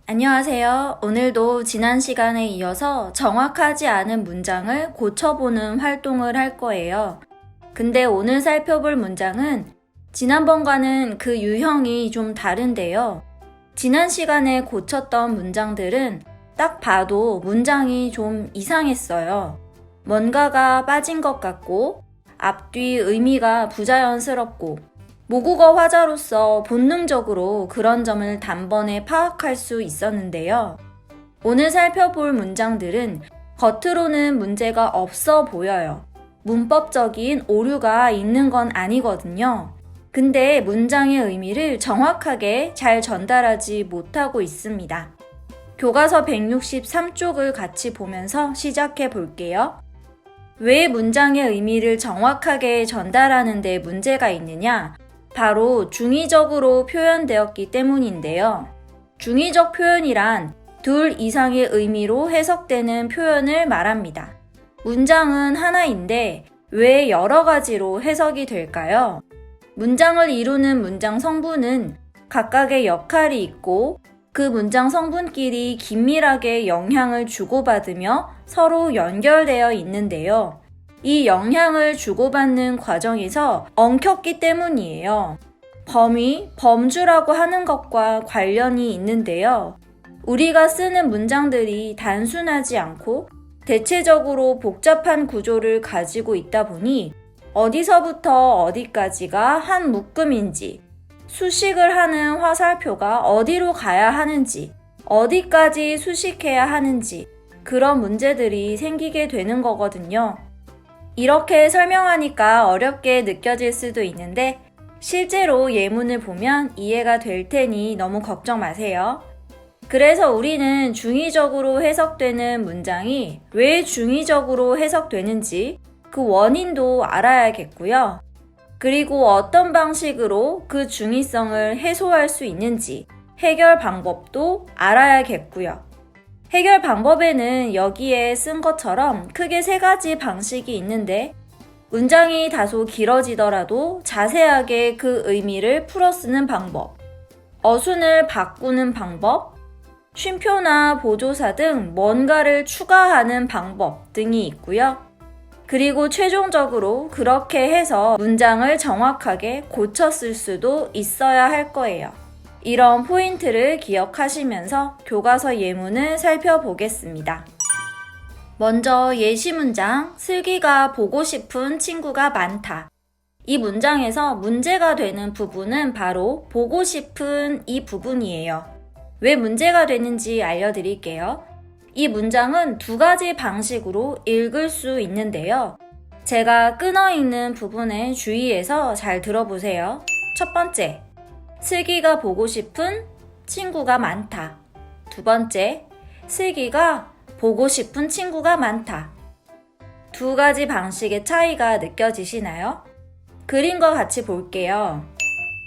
안녕하세요. 오늘도 지난 시간에 이어서 정확하지 않은 문장을 고쳐보는 활동을 할 거예요. 근데 오늘 살펴볼 문장은 지난번과는 그 유형이 좀 다른데요. 지난 시간에 고쳤던 문장들은 딱 봐도 문장이 좀 이상했어요. 뭔가가 빠진 것 같고 앞뒤 의미가 부자연스럽고 모국어 화자로서 본능적으로 그런 점을 단번에 파악할 수 있었는데요. 오늘 살펴볼 문장들은 겉으로는 문제가 없어 보여요. 문법적인 오류가 있는 건 아니거든요. 근데 문장의 의미를 정확하게 잘 전달하지 못하고 있습니다. 교과서 163쪽을 같이 보면서 시작해 볼게요. 왜 문장의 의미를 정확하게 전달하는 데 문제가 있느냐? 바로 중의적으로 표현되었기 때문인데요. 중의적 표현이란 둘 이상의 의미로 해석되는 표현을 말합니다. 문장은 하나인데 왜 여러 가지로 해석이 될까요? 문장을 이루는 문장 성분은 각각의 역할이 있고 그 문장 성분끼리 긴밀하게 영향을 주고받으며 서로 연결되어 있는데요. 이 영향을 주고받는 과정에서 엉켰기 때문이에요. 범위, 범주라고 하는 것과 관련이 있는데요. 우리가 쓰는 문장들이 단순하지 않고 대체적으로 복잡한 구조를 가지고 있다 보니 어디서부터 어디까지가 한 묶음인지, 수식을 하는 화살표가 어디로 가야 하는지, 어디까지 수식해야 하는지 그런 문제들이 생기게 되는 거거든요. 이렇게 설명하니까 어렵게 느껴질 수도 있는데 실제로 예문을 보면 이해가 될 테니 너무 걱정 마세요. 그래서 우리는 중의적으로 해석되는 문장이 왜 중의적으로 해석되는지 그 원인도 알아야겠고요. 그리고 어떤 방식으로 그 중의성을 해소할 수 있는지 해결 방법도 알아야겠고요. 해결 방법에는 여기에 쓴 것처럼 크게 세 가지 방식이 있는데 문장이 다소 길어지더라도 자세하게 그 의미를 풀어 쓰는 방법, 어순을 바꾸는 방법, 쉼표나 보조사 등 뭔가를 추가하는 방법 등이 있고요. 그리고 최종적으로 그렇게 해서 문장을 정확하게 고쳤을 수도 있어야 할 거예요. 이런 포인트를 기억하시면서 교과서 예문을 살펴보겠습니다. 먼저 예시 문장, 슬기가 보고 싶은 친구가 많다. 이 문장에서 문제가 되는 부분은 바로 보고 싶은 이 부분이에요. 왜 문제가 되는지 알려드릴게요. 이 문장은 두 가지 방식으로 읽을 수 있는데요. 제가 끊어 읽는 부분에 주의해서 잘 들어보세요. 첫 번째, 슬기가 보고 싶은 친구가 많다. 두 번째, 슬기가 보고 싶은 친구가 많다. 두 가지 방식의 차이가 느껴지시나요? 그림과 같이 볼게요.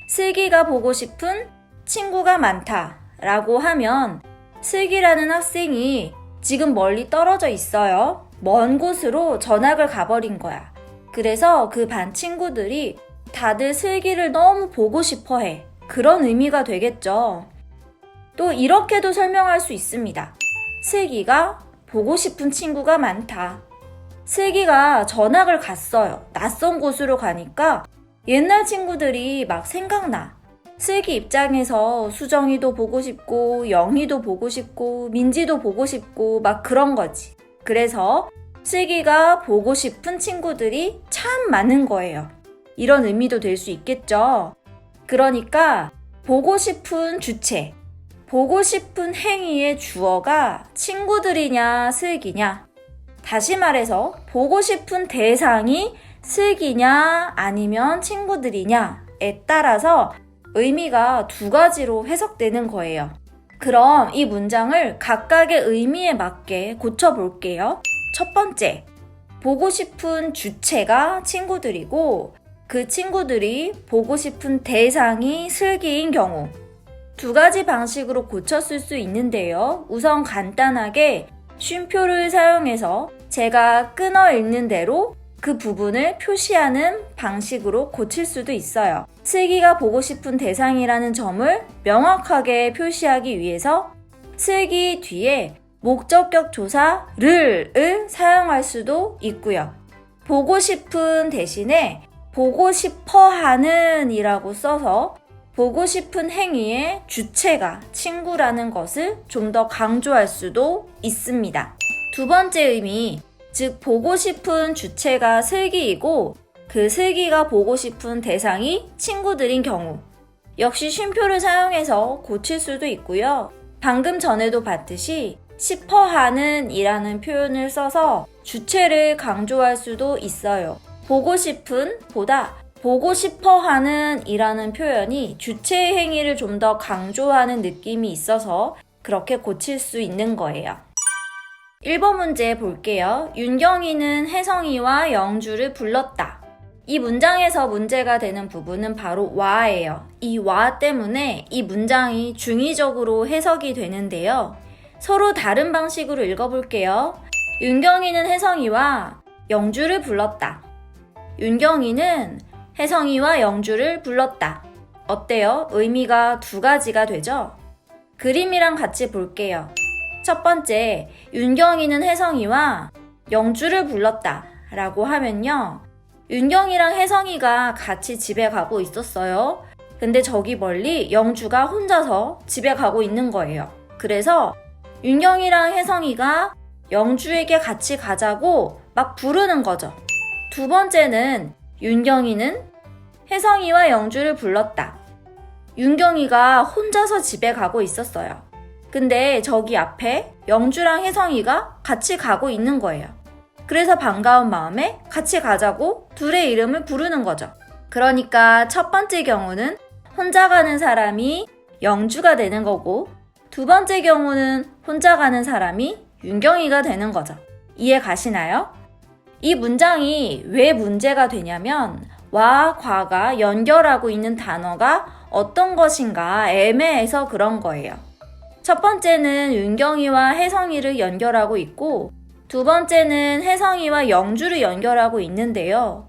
슬기가 보고 싶은 친구가 많다 라고 하면 슬기라는 학생이 지금 멀리 떨어져 있어요. 먼 곳으로 전학을 가버린 거야. 그래서 그 반 친구들이 다들 슬기를 너무 보고 싶어 해. 그런 의미가 되겠죠. 또 이렇게도 설명할 수 있습니다. 슬기가 보고 싶은 친구가 많다. 슬기가 전학을 갔어요. 낯선 곳으로 가니까 옛날 친구들이 막 생각나. 슬기 입장에서 수정이도 보고 싶고 영희도 보고 싶고 민지도 보고 싶고 막 그런 거지. 그래서 슬기가 보고 싶은 친구들이 참 많은 거예요. 이런 의미도 될 수 있겠죠. 그러니까 보고 싶은 주체, 보고 싶은 행위의 주어가 친구들이냐 슬기냐. 다시 말해서 보고 싶은 대상이 슬기냐 아니면 친구들이냐에 따라서 의미가 두 가지로 해석되는 거예요. 그럼 이 문장을 각각의 의미에 맞게 고쳐볼게요. 첫 번째, 보고 싶은 주체가 친구들이고 그 친구들이 보고 싶은 대상이 슬기인 경우 두 가지 방식으로 고쳤을 수 있는데요. 우선 간단하게 쉼표를 사용해서 제가 끊어 읽는 대로 그 부분을 표시하는 방식으로 고칠 수도 있어요. 슬기가 보고 싶은 대상이라는 점을 명확하게 표시하기 위해서 슬기 뒤에 목적격 조사를 사용할 수도 있고요. 보고 싶은 대신에 보고 싶어 하는 이라고 써서 보고 싶은 행위의 주체가 친구라는 것을 좀 더 강조할 수도 있습니다. 두 번째 의미, 즉 보고 싶은 주체가 슬기이고 그 슬기가 보고 싶은 대상이 친구들인 경우 역시 쉼표를 사용해서 고칠 수도 있고요. 방금 전에도 봤듯이 싶어하는 이라는 표현을 써서 주체를 강조할 수도 있어요. 보고 싶은 보다 보고 싶어하는 이라는 표현이 주체의 행위를 좀 더 강조하는 느낌이 있어서 그렇게 고칠 수 있는 거예요. 1번 문제 볼게요. 윤경이는 혜성이와 영주를 불렀다. 이 문장에서 문제가 되는 부분은 바로 와예요. 이 와 때문에 이 문장이 중의적으로 해석이 되는데요. 서로 다른 방식으로 읽어볼게요. 윤경이는 혜성이와 영주를 불렀다. 윤경이는 혜성이와 영주를 불렀다. 어때요? 의미가 두 가지가 되죠? 그림이랑 같이 볼게요. 첫 번째, 윤경이는 혜성이와 영주를 불렀다 라고 하면요. 윤경이랑 혜성이가 같이 집에 가고 있었어요. 근데 저기 멀리 영주가 혼자서 집에 가고 있는 거예요. 그래서 윤경이랑 혜성이가 영주에게 같이 가자고 막 부르는 거죠. 두 번째는 윤경이는 혜성이와 영주를 불렀다. 윤경이가 혼자서 집에 가고 있었어요. 근데 저기 앞에 영주랑 혜성이가 같이 가고 있는 거예요. 그래서 반가운 마음에 같이 가자고 둘의 이름을 부르는 거죠. 그러니까 첫 번째 경우는 혼자 가는 사람이 영주가 되는 거고 두 번째 경우는 혼자 가는 사람이 윤경이가 되는 거죠. 이해 가시나요? 이 문장이 왜 문제가 되냐면 와, 과가 연결하고 있는 단어가 어떤 것인가 애매해서 그런 거예요. 첫 번째는 윤경이와 혜성이를 연결하고 있고 두 번째는 혜성이와 영주를 연결하고 있는데요.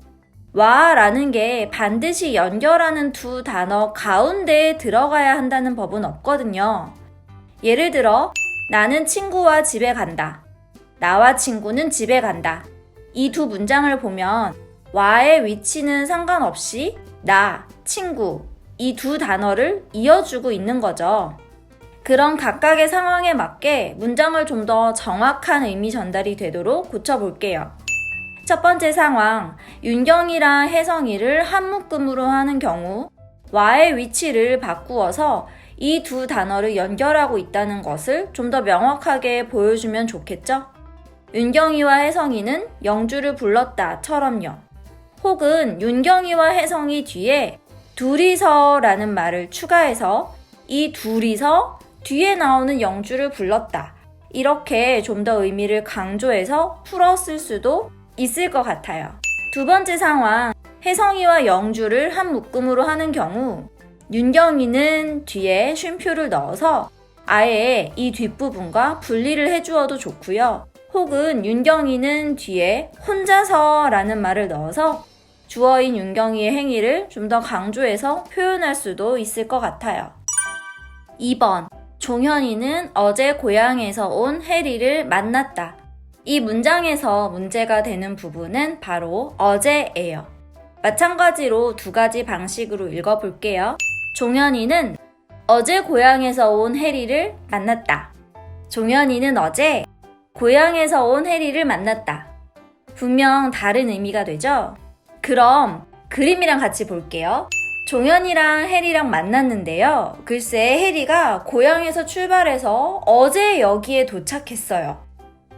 와 라는 게 반드시 연결하는 두 단어 가운데에 들어가야 한다는 법은 없거든요. 예를 들어 나는 친구와 집에 간다. 나와 친구는 집에 간다. 이 두 문장을 보면 와의 위치는 상관없이 나, 친구 이 두 단어를 이어주고 있는 거죠. 그런 각각의 상황에 맞게 문장을 좀 더 정확한 의미 전달이 되도록 고쳐볼게요. 첫 번째 상황, 윤경이랑 혜성이를 한 묶음으로 하는 경우 와의 위치를 바꾸어서 이 두 단어를 연결하고 있다는 것을 좀 더 명확하게 보여주면 좋겠죠? 윤경이와 혜성이는 영주를 불렀다처럼요. 혹은 윤경이와 혜성이 뒤에 둘이서 라는 말을 추가해서 이 둘이서 뒤에 나오는 영주를 불렀다. 이렇게 좀 더 의미를 강조해서 풀었을 수도 있을 것 같아요. 두 번째 상황, 혜성이와 영주를 한 묶음으로 하는 경우 윤경이는 뒤에 쉼표를 넣어서 아예 이 뒷부분과 분리를 해주어도 좋고요. 혹은 윤경이는 뒤에 혼자서 라는 말을 넣어서 주어인 윤경이의 행위를 좀 더 강조해서 표현할 수도 있을 것 같아요. 2번, 종현이는 어제 고향에서 온 혜리를 만났다. 이 문장에서 문제가 되는 부분은 바로 어제예요. 마찬가지로 두 가지 방식으로 읽어볼게요. 종현이는 어제 고향에서 온 혜리를 만났다. 종현이는 어제 고향에서 온 혜리를 만났다. 분명 다른 의미가 되죠? 그럼 그림이랑 같이 볼게요. 종현이랑 혜리랑 만났는데요. 글쎄 혜리가 고향에서 출발해서 어제 여기에 도착했어요.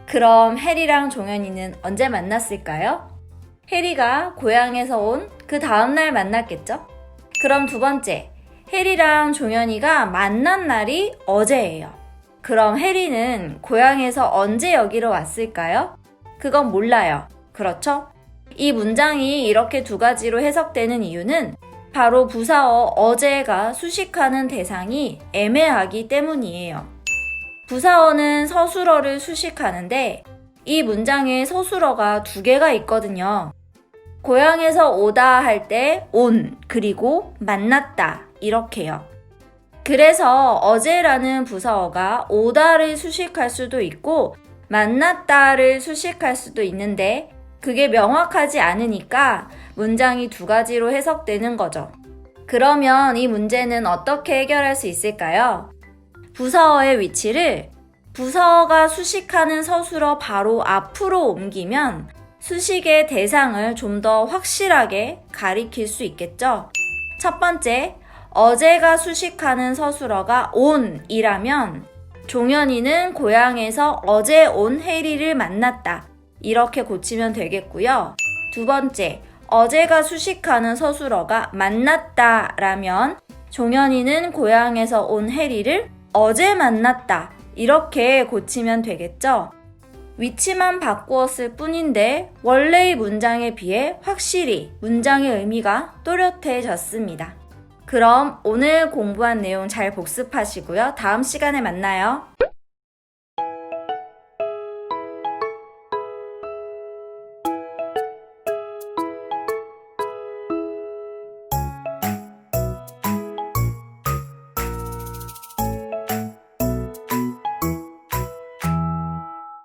그럼 혜리랑 종현이는 언제 만났을까요? 혜리가 고향에서 온 그 다음날 만났겠죠? 그럼 두 번째, 혜리랑 종현이가 만난 날이 어제예요. 그럼 혜리는 고향에서 언제 여기로 왔을까요? 그건 몰라요. 그렇죠? 이 문장이 이렇게 두 가지로 해석되는 이유는 바로 부사어 어제가 수식하는 대상이 애매하기 때문이에요. 부사어는 서술어를 수식하는데 이 문장에 서술어가 두 개가 있거든요. 고향에서 오다 할 때 온, 그리고 만났다 이렇게요. 그래서 어제라는 부사어가 오다를 수식할 수도 있고 만났다를 수식할 수도 있는데 그게 명확하지 않으니까 문장이 두 가지로 해석되는 거죠. 그러면 이 문제는 어떻게 해결할 수 있을까요? 부사어의 위치를 부사어가 수식하는 서술어 바로 앞으로 옮기면 수식의 대상을 좀 더 확실하게 가리킬 수 있겠죠? 첫 번째, 어제가 수식하는 서술어가 온이라면 종현이는 고향에서 어제 온 혜리를 만났다. 이렇게 고치면 되겠고요. 두 번째, 어제가 수식하는 서술어가 만났다라면 종현이는 고향에서 온 혜리를 어제 만났다. 이렇게 고치면 되겠죠? 위치만 바꾸었을 뿐인데 원래의 문장에 비해 확실히 문장의 의미가 또렷해졌습니다. 그럼 오늘 공부한 내용 잘 복습하시고요. 다음 시간에 만나요.